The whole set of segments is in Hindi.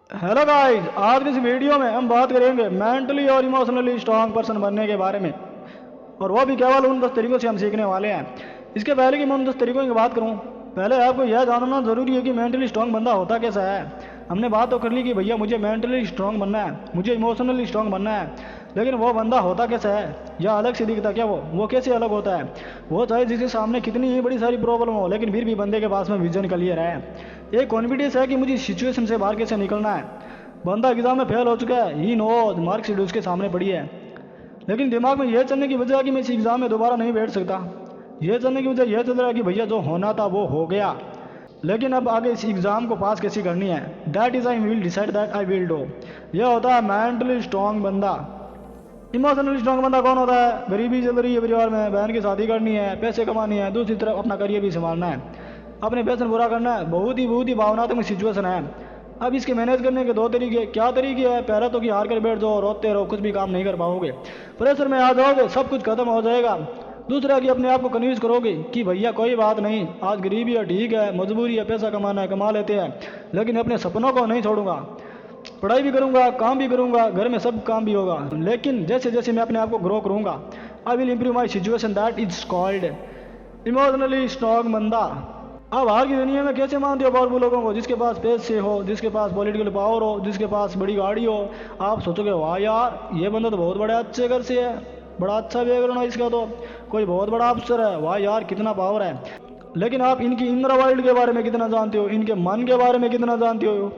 हेलो गाइस, आज की इस वीडियो में हम बात करेंगे मेंटली और इमोशनली स्ट्रांग पर्सन बनने के बारे में, और वो भी केवल उन 10 तरीकों से हम सीखने वाले हैं। इसके पहले कि मैं उन 10 तरीकों की बात करूं, पहले आपको यह जानना ज़रूरी है कि मेंटली स्ट्रांग बंदा होता कैसा है। हमने बात तो कर ली कि भैया मुझे मेंटली स्ट्रांग बनना है, मुझे इमोशनली स्ट्रांग बनना है, लेकिन वो बंदा होता कैसा है या अलग से दिखता क्या? वो कैसे अलग होता है? वो चाहे जिसके सामने कितनी ही बड़ी सारी प्रॉब्लम हो, लेकिन फिर भी बंदे के पास में विजन क्लियर है, एक कॉन्फिडेंस है कि मुझे सिचुएशन से बाहर कैसे निकलना है। बंदा एग्जाम में फेल हो चुका है, ही नो मार्कशीट उसके सामने पड़ी है, लेकिन दिमाग में यह चलने की वजह है कि मैं इस एग्जाम में दोबारा नहीं बैठ सकता। यह चलने की वजह यह चल रहा है कि भैया जो होना था वो हो गया, लेकिन अब आगे इस एग्ज़ाम को पास कैसी करनी है, that is I will decide that I will do. यह होता है मेंटली स्ट्रांग बंदा। इमोशनली स्ट्रांग बंदा कौन होता है? गरीबी चल रही है परिवार में, बहन की शादी करनी है, पैसे कमानी है, दूसरी तरफ अपना करियर भी संभालना है, अपने पैशन पूरा करना है, बहुत ही भावनात्मक सिचुएशन है। अब इसके मैनेज करने के दो तरीके, क्या तरीके हैं? पहला तो कि हार कर बैठ जाओ, रोते रहो, कुछ भी काम नहीं कर पाओगे, प्रेशर में आ जाओगे, सब कुछ खत्म हो जाएगा। दूसरा कि अपने आप को कन्विंस करोगे कि भैया कोई बात नहीं, आज गरीबी है, ठीक है, मजबूरी है, पैसा कमाना है, कमा लेते हैं, लेकिन अपने सपनों को नहीं छोड़ूंगा, पढ़ाई भी करूंगा, काम भी करूंगा, घर में सब काम भी होगा, लेकिन जैसे जैसे मैं अपने आप को ग्रो करूंगा, I will improve my situation, that is called emotionally strong बंदा। अब बाहर की दुनिया में कैसे मानते हो पावरफुल लोगों को? जिसके पास पैसे हो, जिसके पास पॉलिटिकल पावर हो, जिसके पास बड़ी गाड़ी हो, आप सोचोगे वाह यार ये बंदा तो बहुत बड़े अच्छे घर से है, बड़ा अच्छा बैकग्राउंड है इसका, तो कोई बहुत बड़ा अफसर है, वाह यार कितना पावर है। लेकिन आप इनकी इनर वर्ल्ड के बारे में कितना जानते हो, इनके मन के बारे में कितना जानते हो?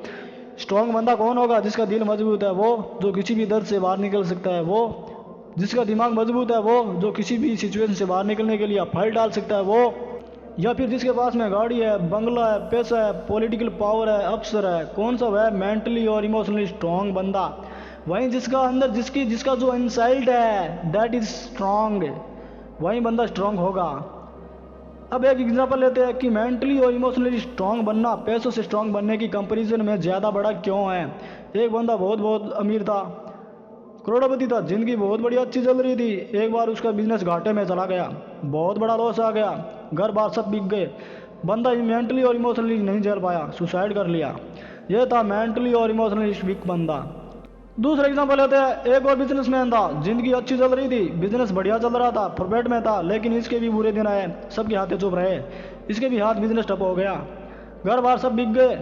स्ट्रांग बंदा कौन होगा? जिसका दिल मजबूत है, वो जो किसी भी दर्द से बाहर निकल सकता है, वो जिसका दिमाग मजबूत है, वो जो किसी भी सिचुएशन से बाहर निकलने के लिए फाइट डाल सकता है, वो, या फिर जिसके पास में गाड़ी है, बंगला है, पैसा है, पॉलिटिकल पावर है, अफसर है, कौन सा वह मेंटली और इमोशनली स्ट्रांग बंदा? वहीं जिसका अंदर जिसका जो इनसाइट है दैट इज स्ट्रांग, वहीं बंदा स्ट्रांग होगा। अब एक एग्जांपल लेते हैं कि मेंटली और इमोशनली स्ट्रांग बनना पैसों से स्ट्रांग बनने की कंपैरिजन में ज़्यादा बड़ा क्यों है। एक बंदा बहुत बहुत अमीर था, करोड़पति था, जिंदगी बहुत बड़ी अच्छी चल रही थी, एक बार उसका बिजनेस घाटे में चला गया, बहुत बड़ा लॉस आ गया, घर बार सब बिक गए, बंदा मेंटली और इमोशनली नहीं झेल पाया, सुसाइड कर लिया। यह था मेंटली और इमोशनली वीक बंदा। दूसरा एग्जांपल लेते हैं, एक और बिजनेसमैन था, जिंदगी अच्छी चल रही थी, बिजनेस बढ़िया चल रहा था, प्रॉफिट में था, लेकिन इसके भी बुरे दिन आए, सबके हाथ चुप रहे, इसके भी हाथ बिजनेस ठप हो गया, घर बार सब बिक गए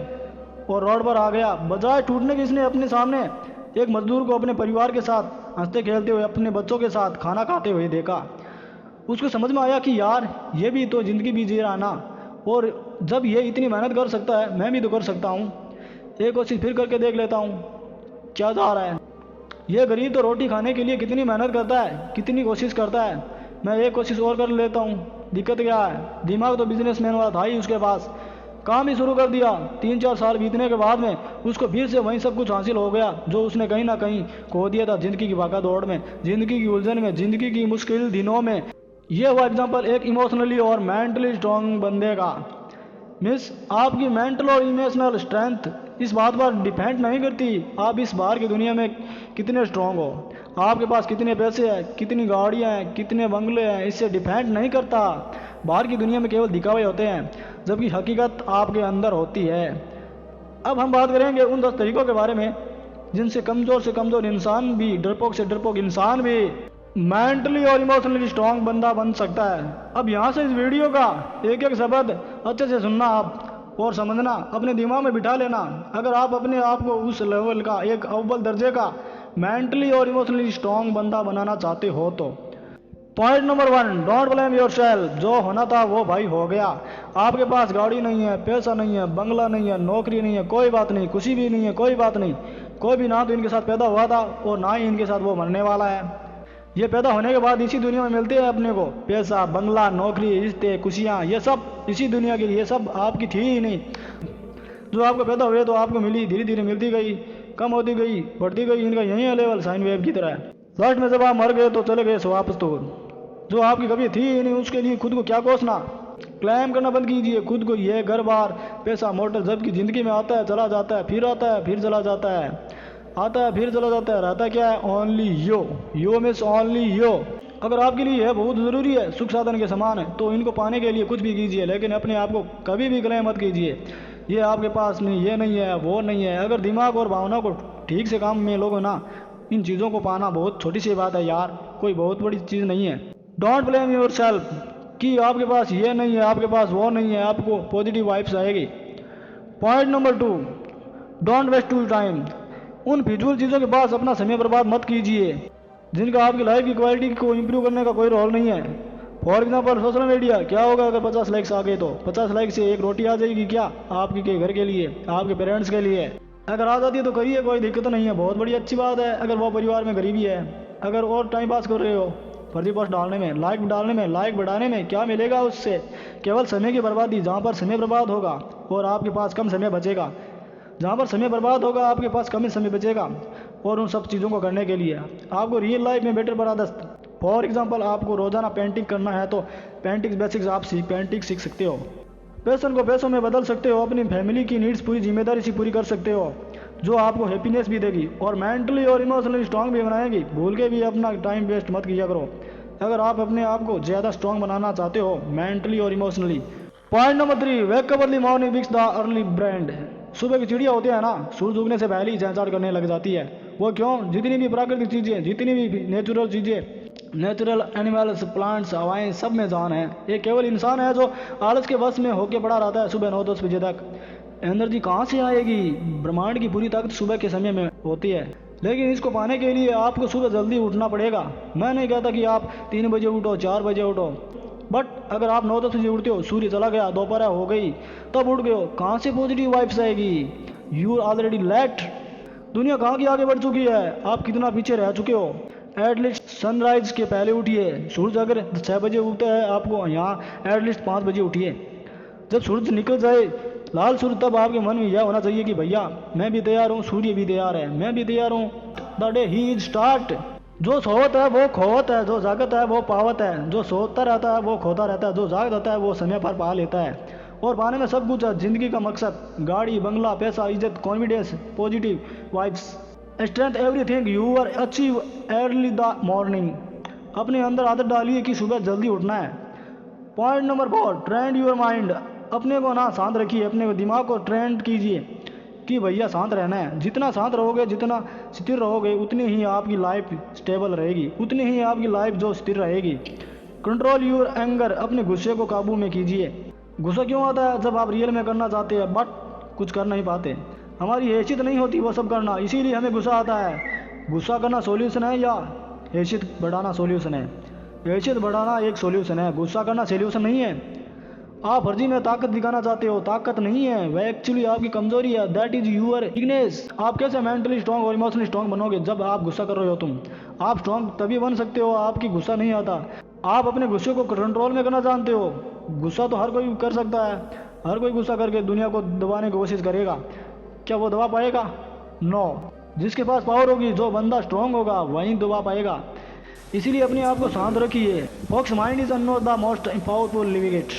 और रोड पर आ गया। बजाय टूटने की इसने अपने सामने एक मजदूर को अपने परिवार के साथ हंसते खेलते हुए, अपने बच्चों के साथ खाना खाते हुए देखा। उसको समझ में आया कि यार ये भी तो ज़िंदगी भी जी रहा ना, और जब ये इतनी मेहनत कर सकता है, मैं भी तो कर सकता हूँ, एक कोशिश फिर करके देख लेता हूँ क्या जा रहा है। ये गरीब तो रोटी खाने के लिए कितनी मेहनत करता है, कितनी कोशिश करता है, मैं एक कोशिश और कर लेता हूँ। दिक्कत क्या है? दिमाग तो बिजनेसमैन वाला था ही उसके पास, काम ही शुरू कर दिया। 3-4 साल बीतने के बाद में उसको फिर से वही सब कुछ हासिल हो गया जो उसने कहीं ना कहीं खो दिया था जिंदगी की भागा दौड़ में, जिंदगी की उलझन में, जिंदगी की मुश्किल दिनों में। ये हुआ एग्जाम्पल एक इमोशनली और मेंटली स्ट्रांग बंदे का। मिस आपकी मेंटल और इमोशनल स्ट्रेंथ इस बात पर डिपेंड नहीं करती आप इस बाहर की दुनिया में कितने स्ट्रांग हो, आपके पास कितने पैसे हैं, कितनी गाड़ियाँ हैं, कितने बंगले हैं, इससे डिपेंड नहीं करता। बाहर की दुनिया में केवल दिखावे होते हैं, जबकि हकीकत आपके अंदर होती है। अब हम बात करेंगे उन 10 तरीकों के बारे में जिनसे कमज़ोर से कमज़ोर इंसान भी, डरपोक से डरपोक इंसान भी मेंटली और इमोशनली स्ट्रांग बंदा बन सकता है। अब यहाँ से इस वीडियो का एक एक शब्द अच्छे से सुनना आप और समझना, अपने दिमाग में बिठा लेना। अगर आप अपने आप को उस लेवल का एक अव्वल दर्जे का मेंटली और इमोशनली स्ट्रांग बंदा बनाना चाहते हो तो point number 1, don't blame yourself. जो होना था वो भाई हो गया। आपके पास गाड़ी नहीं है, पैसा नहीं है, बंगला नहीं है, नौकरी नहीं है, कोई बात नहीं, खुशी भी नहीं है, कोई बात नहीं। कोई भी ना तो इनके साथ पैदा हुआ था और ना ही इनके साथ वो मरने वाला है। ये पैदा होने के बाद इसी दुनिया में मिलते हैं अपने को, पैसा, बंगला, नौकरी, रिश्ते, खुशियाँ, ये सब इसी दुनिया की, ये सब आपकी थी ही नहीं। जो आपको पैदा हुए तो आपको मिली, धीरे धीरे मिलती गई, कम होती गई, बढ़ती गई। इनका यही है लेवल, साइन वेव की तरह। लास्ट में जब आप मर गए तो चले गए सो वापस तो जो आपकी कभी थी ही नहीं, उसके लिए खुद को क्या कोसना। क्लेम करना बंद कीजिए खुद को, ये घर बार, पैसा, मोटर जबकि ज़िंदगी में आता है, चला जाता है, फिर आता है, फिर चला जाता है, आता है, फिर चला जाता है। रहता क्या है? ओनली यो मिस ओनली यो। अगर आपके लिए यह बहुत ज़रूरी है, सुख साधन के समान है, तो इनको पाने के लिए कुछ भी कीजिए, लेकिन अपने आप को कभी भी क्लेम मत कीजिए। ये आपके पास नहीं, ये नहीं है, वो नहीं है। अगर दिमाग और भावना को ठीक से काम में लोगे ना, इन चीज़ों को पाना बहुत छोटी सी बात है यार, कोई बहुत बड़ी चीज़ नहीं है। डोंट ब्लेम योर सेल्फ कि आपके पास ये नहीं है, आपके पास वो नहीं है, आपको पॉजिटिव वाइब्स आएगी। Point number 2, don't waste to time. उन फिजूल चीज़ों के पास अपना समय बर्बाद मत कीजिए जिनका आपकी लाइफ की क्वालिटी को इम्प्रूव करने का कोई रोल नहीं है। फॉर एग्जाम्पल सोशल मीडिया, क्या होगा अगर 50 लाइक्स आ गए तो 50 लाइक से एक रोटी आ जाएगी क्या आपके के घर के लिए, आपके पेरेंट्स के लिए? अगर आ जाती है तो करिए, कोई दिक्कत नहीं है, बहुत बड़ी अच्छी बात है। अगर वो परिवार में गरीबी है, अगर और टाइम पास कर रहे हो फर्जी पोस्ट डालने में, लाइक बढ़ाने में, क्या मिलेगा उससे? केवल समय की बर्बादी। जहाँ पर समय बर्बाद होगा और आपके पास कम समय बचेगा, जहाँ पर समय बर्बाद होगा आपके पास कम ही समय बचेगा और उन सब चीज़ों को करने के लिए आपको रियल लाइफ में बेटर बना दस्त। फॉर एग्जांपल आपको रोज़ाना पेंटिंग करना है तो पेंटिंग बेसिक्स आप पेंटिंग सीख सकते हो। पैशन को पैसों में बदल सकते हो, अपनी फैमिली की नीड्स पूरी जिम्मेदारी से पूरी कर सकते हो जो आपको हैप्पीनेस भी देगी और मेंटली और इमोशनली स्ट्रांग भी बनाएगी। भूल के भी अपना टाइम वेस्ट मत किया करो अगर आप अपने आप को ज़्यादा स्ट्रांग बनाना चाहते हो मेंटली और emotionally. Point number 3, wake up early morning wicks the early brand. सुबह की चिड़िया होती है ना, सूरज उगने से पहले ही चहचहाट करने लग जाती है। वो क्यों? जितनी भी प्राकृतिक चीज़ें, जितनी भी नेचुरल चीज़ें, नेचुरल एनिमल्स, प्लांट्स, हवाएं, सब में जान है। ये केवल इंसान है जो आलस के वश में होके पड़ा रहता है सुबह 9-10 बजे तक। एनर्जी कहाँ से आएगी? ब्रह्मांड की पूरी ताकत सुबह के समय में होती है, लेकिन इसको पाने के लिए आपको सुबह जल्दी उठना पड़ेगा। मैं नहीं कहता कि आप 3 बजे उठो, 4 बजे उठो, बट अगर आप 9-10 बजे उठते हो, सूर्य चला गया, दोपहर हो गई, तब उठ गए हो, कहाँ से पॉजिटिव वाइब्स आएगी? You already late. दुनिया कहाँ की आगे बढ़ चुकी है, आप कितना पीछे रह चुके हो। एटलीस्ट सनराइज के पहले उठिए। सूरज अगर 6 बजे उगता है आपको यहाँ, एटलीस्ट 5 बजे उठिए। जब सूरज निकल जाए लाल सूरज, तब आपके मन में यह होना चाहिए कि भैया मैं भी तैयार हूँ, सूर्य भी तैयार है, मैं भी तैयार हूँ। The day he is start. जो सोवत है वो खोवत है, जो जागत है वो पावत है, जो सोता रहता है वो खोता रहता है, जो जाग रहता है वो समय पर पा लेता है। और पाने में सब कुछ है। जिंदगी का मकसद गाड़ी, बंगला, पैसा, इज्जत, confidence, positive vibes, strength, everything you are achieve early the morning. अपने अंदर आदत डालिए कि सुबह जल्दी उठना है। Point number 4, trend your mind. अपने को ना शांत रखिए, अपने दिमाग को ट्रेंड कीजिए कि भैया शांत रहना है। जितना शांत रहोगे, जितना स्थिर रहोगे, उतनी ही आपकी लाइफ स्टेबल रहेगी, उतनी ही आपकी लाइफ जो स्थिर रहेगी। Control your anger. अपने गुस्से को काबू में कीजिए। गुस्सा क्यों आता है? जब आप रियल में करना चाहते हैं बट कुछ कर नहीं पाते, हमारी हैसियत नहीं होती वो सब करना, इसीलिए हमें गुस्सा आता है। गुस्सा करना सॉल्यूशन है या हैसियत बढ़ाना सॉल्यूशन है? हैसियत बढ़ाना एक सॉल्यूशन है, गुस्सा करना सॉल्यूशन नहीं है। आप फर्जी में ताकत दिखाना चाहते हो, ताकत नहीं है, वह एक्चुअली आपकी कमजोरी है। That is your weakness. आप कैसे मेंटली स्ट्रांग और इमोशनली स्ट्रांग बनोगे? जब आप गुस्सा कर रहे हो तुम। आप स्ट्रांग तभी बन सकते हो, आपकी गुस्सा नहीं आता। आप अपने गुस्से को कंट्रोल में करना जानते हो। गुस्सा तो हर कोई कर सकता है, हर कोई गुस्सा करके दुनिया को दबाने की कोशिश करेगा, क्या वो दबा पाएगा? नो। जिसके पास पावर होगी, जो बंदा स्ट्रांग होगा, वही दबा पाएगा। इसीलिए अपने आप को शांत रखिए। Fox mind is not the most powerful living it.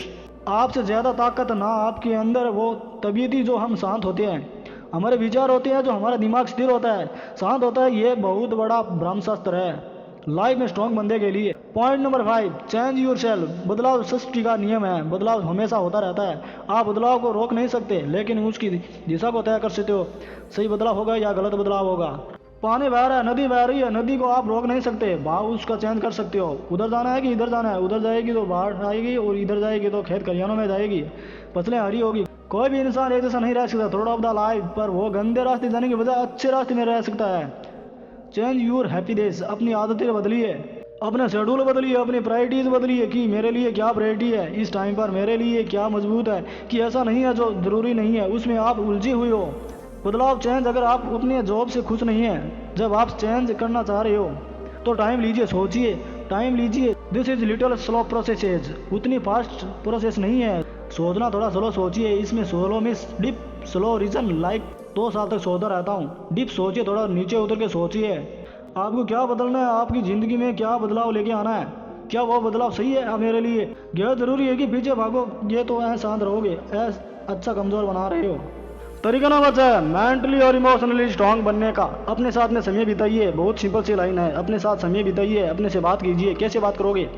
आपसे ज़्यादा ताकत ना आपके अंदर, वो तबीयती जो हम शांत होते हैं, हमारे विचार होते हैं, जो हमारा दिमाग स्थिर होता है, शांत होता है, ये बहुत बड़ा ब्रह्मास्त्र है लाइफ में स्ट्रांग बंदे के लिए। Point number 5, change your self. बदलाव सृष्टि का नियम है, बदलाव हमेशा होता रहता है। आप बदलाव को रोक नहीं सकते, लेकिन उसकी दिशा को तय कर सकते हो। सही बदलाव होगा या गलत बदलाव होगा। पानी बह रहा है, नदी बह रही है, नदी को आप रोक नहीं सकते, भाव उसका चेंज कर सकते हो। उधर जाना है कि इधर जाना है? उधर जाएगी तो बाढ़ आएगी और इधर जाएगी तो खेत खलिहानों में जाएगी, फसलें हरी होगी। कोई भी इंसान एक जैसा नहीं रह सकता थ्रू आउट द लाइफ, पर वो गंदे रास्ते जाने के बजाय अच्छे रास्ते में रह सकता है। Change your happiness. अपनी आदतें बदलिए, अपना शेड्यूल बदलिए, अपनी प्रायोरिटीज़ बदलिए कि मेरे लिए क्या प्रायोरिटी है इस टाइम पर, मेरे लिए क्या मजबूत है, कि ऐसा नहीं है जो ज़रूरी नहीं है उसमें आप उलझे हुए हो। बदलाव चेंज। अगर आप अपने जॉब से खुश नहीं हैं, जब आप चेंज करना चाह रहे हो तो टाइम लीजिए, सोचिए, टाइम लीजिए। This is little slow process. उतनी फास्ट प्रोसेस नहीं है, सोचना थोड़ा स्लो सोचिए। इसमें स्लो में डीप स्लो रीजन लाइक 2 साल तक सोचता रहता हूँ। डीप सोचिए, थोड़ा नीचे उतर के सोचिए आपको क्या बदलना है, आपकी ज़िंदगी में क्या बदलाव लेके आना है, क्या वो बदलाव सही है मेरे लिए? यह ज़रूरी है कि पीछे भागो, ये तो ऐसा शांत रहोगे, ऐसा अच्छा कमज़ोर बना रहे हो। तरीका नंबर 6, मेंटली और इमोशनली स्ट्रांग बनने का। अपने साथ में समय बिताइए। बहुत सिंपल सी लाइन है, अपने साथ समय बिताइए, अपने से बात कीजिए। कैसे बात करोगे?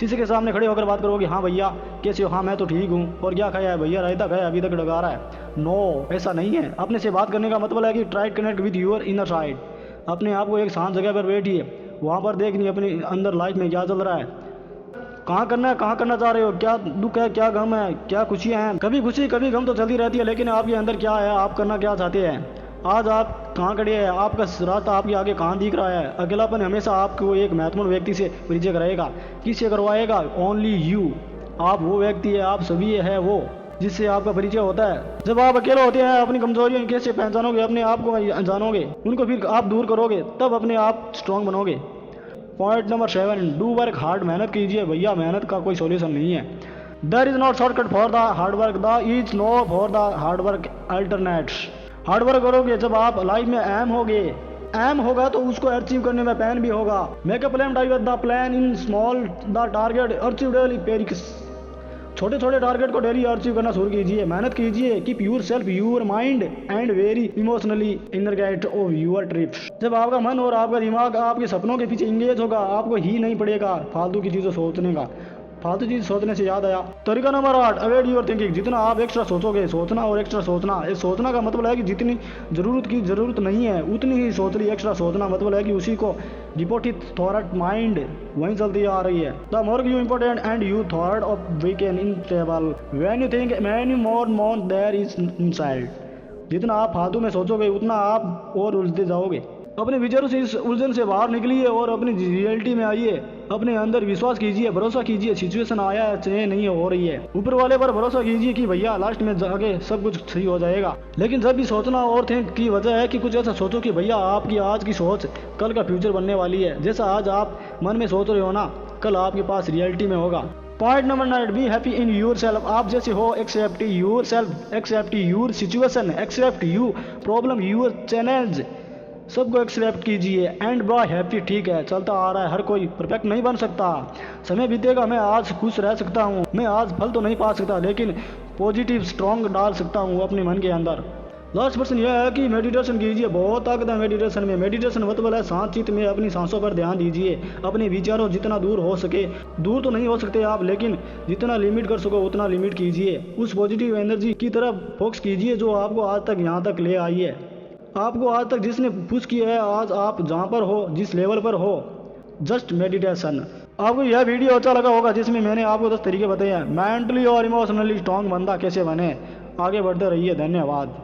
शीशे के सामने खड़े होकर बात करोगे, हाँ भैया कैसे हो, हाँ मैं तो ठीक हूँ, और क्या खाया है भैया, रायता खाया, अभी तक डगा रहा है। नो, ऐसा नहीं है। अपने से बात करने का मतलब है कि try connect with your inner side. अपने आप को एक शांत जगह पर बैठिए, वहाँ पर देखनी अपने अंदर लाइफ में क्या चल रहा है, कहाँ करना है, कहाँ करना चाह रहे हो, क्या दुख है, क्या गम है, क्या खुशियाँ हैं। कभी खुशी कभी गम तो चलती रहती है, लेकिन आपके अंदर क्या है, आप करना क्या चाहते हैं। आज आप कहाँ खड़े हैं, आपका रास्ता आपके आगे कहाँ दिख रहा है। अकेलापन हमेशा आपको एक महत्वपूर्ण व्यक्ति से परिचय कराएगा। किससे करवाएगा? Only you. आप वो व्यक्ति है, आप सभी है वो जिससे आपका परिचय होता है। जब आप अकेले होते हैं, अपनी कमजोरियों कैसे पहचानोगे, अपने आप को जानोगे, उनको फिर आप दूर करोगे, तब अपने आप स्ट्रांग बनोगे। Point number 7, do work hard. मेहनत कीजिए भैया, मेहनत का कोई सॉल्यूशन नहीं है। There is not shortcut for the hard work, the is no for the hard work alternates. Hard work करोगे, जब आप लाइफ में एम होगे, एम होगा तो उसको अचीव करने में पैन भी होगा। Make a plan, divert the plan in small the target achieve daily पेरिक्स। छोटे छोटे टारगेट को डेली अचीव करना शुरू कीजिए। मेहनत कीजिए। Keep yourself, your mind and very emotionally energetic of your trips. जब आपका मन और आपका दिमाग आपके सपनों के पीछे इंगेज होगा, आपको ही नहीं पड़ेगा फालतू की चीज़ें सोचने का। फालतू चीज़ सोचने से याद आया, तरीका नंबर 8, अवॉइड योर थिंकिंग। जितना आप एक्स्ट्रा सोचोगे, सोचना और एक्स्ट्रा सोचना, ये सोचना का मतलब है कि जितनी ज़रूरत की ज़रूरत नहीं है उतनी ही सोच ली। एक्स्ट्रा सोचना मतलब है कि उसी को डिपोटेड थॉट माइंड वहीं चलती आ रही है। The more you important and you thought of weekend in table when you think many more there is inside. जितना आप फालतू में सोचोगे उतना आप और उलझते जाओगे। अपने विचारों से इस उलझन से बाहर निकलिए और अपनी रियलिटी में आइए। अपने अंदर विश्वास कीजिए, भरोसा कीजिए। सिचुएशन आया है चाहे नहीं हो रही है, ऊपर वाले पर भरोसा कीजिए कि भैया लास्ट में जाके सब कुछ सही हो जाएगा। लेकिन जब भी सोचना और थिंक की वजह है कि कुछ ऐसा सोचो कि भैया आपकी आज की सोच कल का फ्यूचर बनने वाली है। जैसा आज आप मन में सोच रहे हो ना, कल आपके पास रियलिटी में होगा। Point number 9, be happy in your self. आप जैसे हो, accept your self, accept your situation, accept you problem, your challenge, सबको एक्सेप्ट कीजिए एंड बी हैप्पी। ठीक है, चलता आ रहा है, हर कोई परफेक्ट नहीं बन सकता, समय बीतेगा। मैं आज खुश रह सकता हूँ, मैं आज फल तो नहीं पा सकता, लेकिन पॉजिटिव स्ट्रॉन्ग डाल सकता हूँ अपने मन के अंदर। लास्ट पर्सन यह है कि मेडिटेशन कीजिए, बहुत ताकत है मेडिटेशन में। मेडिटेशन मतलब है शांत चित्त में अपनी सांसों पर ध्यान दीजिए। अपने विचारों जितना दूर हो सके, दूर तो नहीं हो सकते आप, लेकिन जितना लिमिट कर सको उतना लिमिट कीजिए। उस पॉजिटिव एनर्जी की तरफ फोकस कीजिए जो आपको आज तक यहाँ तक ले आई है। आपको आज तक जिसने पुश किया है, आज आप जहाँ पर हो, जिस लेवल पर हो, जस्ट मेडिटेशन। आपको यह वीडियो अच्छा लगा होगा जिसमें मैंने आपको 10 तरीके बताए हैं मेंटली और इमोशनली स्ट्रॉन्ग बंदा कैसे बने। आगे बढ़ते रहिए, धन्यवाद।